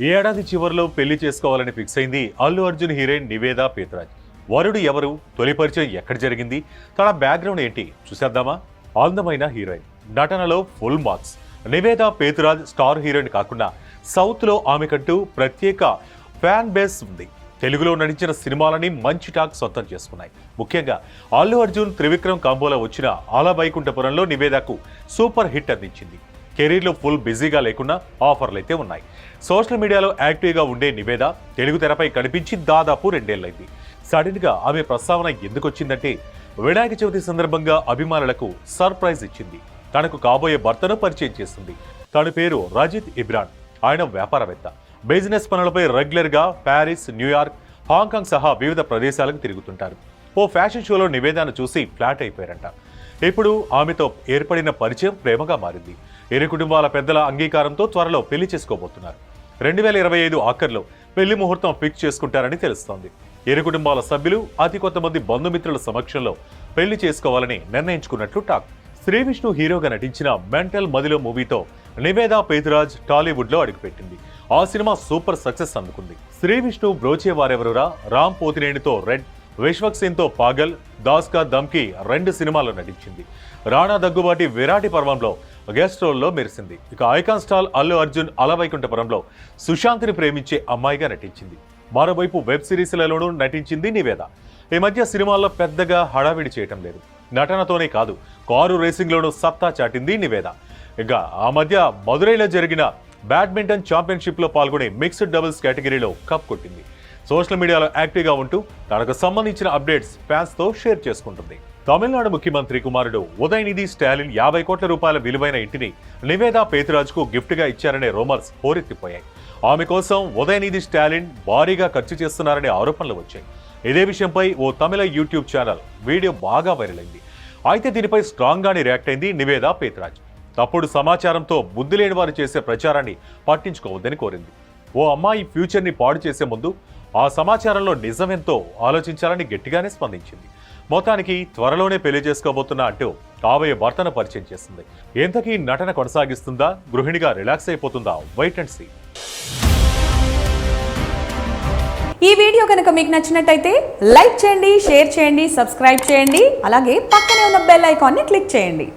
ఈ ఏడాది చివరిలో పెళ్లి చేసుకోవాలని ఫిక్స్ అయింది అల్లు అర్జున్ హీరోయిన్ నివేదా పేతురాజ్. వరుడు ఎవరు, తొలి పరిచయం ఎక్కడ జరిగింది, తన బ్యాక్గ్రౌండ్ ఏంటి చూసేద్దామా? అందమైన హీరోయిన్, నటనలో full marks. Nivetha Pethuraj star heroine కాకుండా సౌత్లో ఆమెకంటూ ప్రత్యేక ఫ్యాన్ బేస్ ఉంది. తెలుగులో నటించిన సినిమాలని మంచి టాక్ సొంతం చేసుకున్నాయి. ముఖ్యంగా అల్లు అర్జున్ త్రివిక్రమ్ కాంబోలో వచ్చిన ఆలా వైకుంఠపురంలో నివేదాకు సూపర్ హిట్ అందించింది. కెరీర్లో ఫుల్ బిజీగా లేకుండా ఆఫర్లు అయితే ఉన్నాయి. సోషల్ మీడియాలో యాక్టివ్గా ఉండే నివేద తెలుగు తెరపై కనిపించి దాదాపు 2 ఏళ్లైంది. సడన్గా ఆమె ప్రస్తావన ఎందుకు వచ్చిందంటే, వినాయక చవితి సందర్భంగా అభిమానులకు సర్ప్రైజ్ ఇచ్చింది. తనకు కాబోయే భర్తను పరిచయం చేస్తుంది. తన పేరు రజిత్ ఇబ్రాన్. ఆయన వ్యాపారవేత్త. బిజినెస్ పనులపై రెగ్యులర్గా ప్యారిస్, న్యూయార్క్, హాంకాంగ్ సహా వివిధ ప్రదేశాలకు తిరుగుతుంటారు. ఓ ఫ్యాషన్ షోలో నివేదాను చూసి ఫ్లాట్ అయిపోయారంట. ఇప్పుడు ఆమెతో ఏర్పడిన పరిచయం ప్రేమగా మారింది. ఇరు కుటుంబాల పెద్దల అంగీకారంతో త్వరలో పెళ్లి చేసుకోబోతున్నారు. 2025 ఆఖర్లో పెళ్లి ముహూర్తం ఫిక్స్ చేసుకుంటారని తెలుస్తోంది. ఇరు కుటుంబాల సభ్యులు అతి కొంతమంది బంధుమిత్రుల సమక్షంలో పెళ్లి చేసుకోవాలని నిర్ణయించుకున్నట్లు టాక్. శ్రీ విష్ణు హీరోగా నటించిన మెంటల్ మదిలో మూవీతో నివేదా పేతురాజ్ టాలీవుడ్ లో అడుగుపెట్టింది. ఆ సినిమా సూపర్ సక్సెస్ అందుకుంది. శ్రీ విష్ణు బ్రోచే వారెవరురా, రామ్ పోతినేనితో రెడ్, విశ్వక్ సేన్తో పాగల్, దాస్ కా దమ్కి 2 సినిమాల్లో నటించింది. రాణా దగ్గుబాటి విరాటి పర్వంలో గెస్ట్ రోల్లో మెరిసింది. ఇక ఐకాన్ స్టార్ అల్లు అర్జున్ అలవైకుంఠపురంలో సుశాంత్ని ప్రేమించే అమ్మాయిగా నటించింది. మరోవైపు వెబ్ సిరీస్లలోనూ నటించింది నివేద. ఈ మధ్య సినిమాల్లో పెద్దగా హడావిడి చేయటం లేదు. నటనతోనే కాదు, కారు రేసింగ్లోనూ సత్తా చాటింది నివేద. ఇక ఆ మధ్య మదురైలో జరిగిన బ్యాడ్మింటన్ ఛాంపియన్షిప్ లో పాల్గొనే మిక్స్డ్ డబుల్స్ కేటగిరీలో కప్ కొట్టింది. సోషల్ మీడియాలో యాక్టివ్గా ఉంటూ తనకు సంబంధించిన అప్డేట్స్ ఫ్యాన్స్ తో షేర్ చేసుకుంటుంది. తమిళనాడు ముఖ్యమంత్రి కుమారుడు ఉదయనిధి స్టాలిన్ 50 కోట్ల రూపాయల విలువైన ఇంటిని నివేదా పేతురాజ్ కు గిఫ్ట్ గా ఇచ్చారనే రూమర్స్ హోరెత్తిపోయాయి. ఆమె కోసం ఉదయనిధి స్టాలిన్ భారీగా ఖర్చు చేస్తున్నారనే ఆరోపణలు వచ్చాయి. ఇదే విషయంపై ఓ తమిళ యూట్యూబ్ ఛానల్ వీడియో బాగా వైరల్ అయింది. అయితే దీనిపై స్ట్రాంగ్ గానే రియాక్ట్ అయింది నివేదా పేతురాజ్. తప్పుడు సమాచారంతో బుద్ధి లేని వారు చేసే ప్రచారాన్ని పట్టించుకోవద్దని కోరింది. ఓ అమ్మాయి ఫ్యూచర్ ని పాడు చేసే ముందు ఆ సమాచారంలో నిజమెంతో ఆలోచించాలని గట్టిగానే స్పందించింది. మొత్తానికి త్వరలోనే పెళ్లి చేసుకోబోతున్నా అంటూ కాబోయే భర్తను పరిచయం చేస్తుంది. ఎంతకీ నటన కొనసాగిస్తుందా, గృహిణిగా రిలాక్స్ అయిపోతుందా? Wait and see. ఈ వీడియో కనుక మీకు నచ్చినట్టయితే లైక్ చేయండి, షేర్ చేయండి, సబ్స్క్రైబ్ చేయండి. అలాగే పక్కనే ఉన్న బెల్ ఐకాన్ని క్లిక్ చేయండి.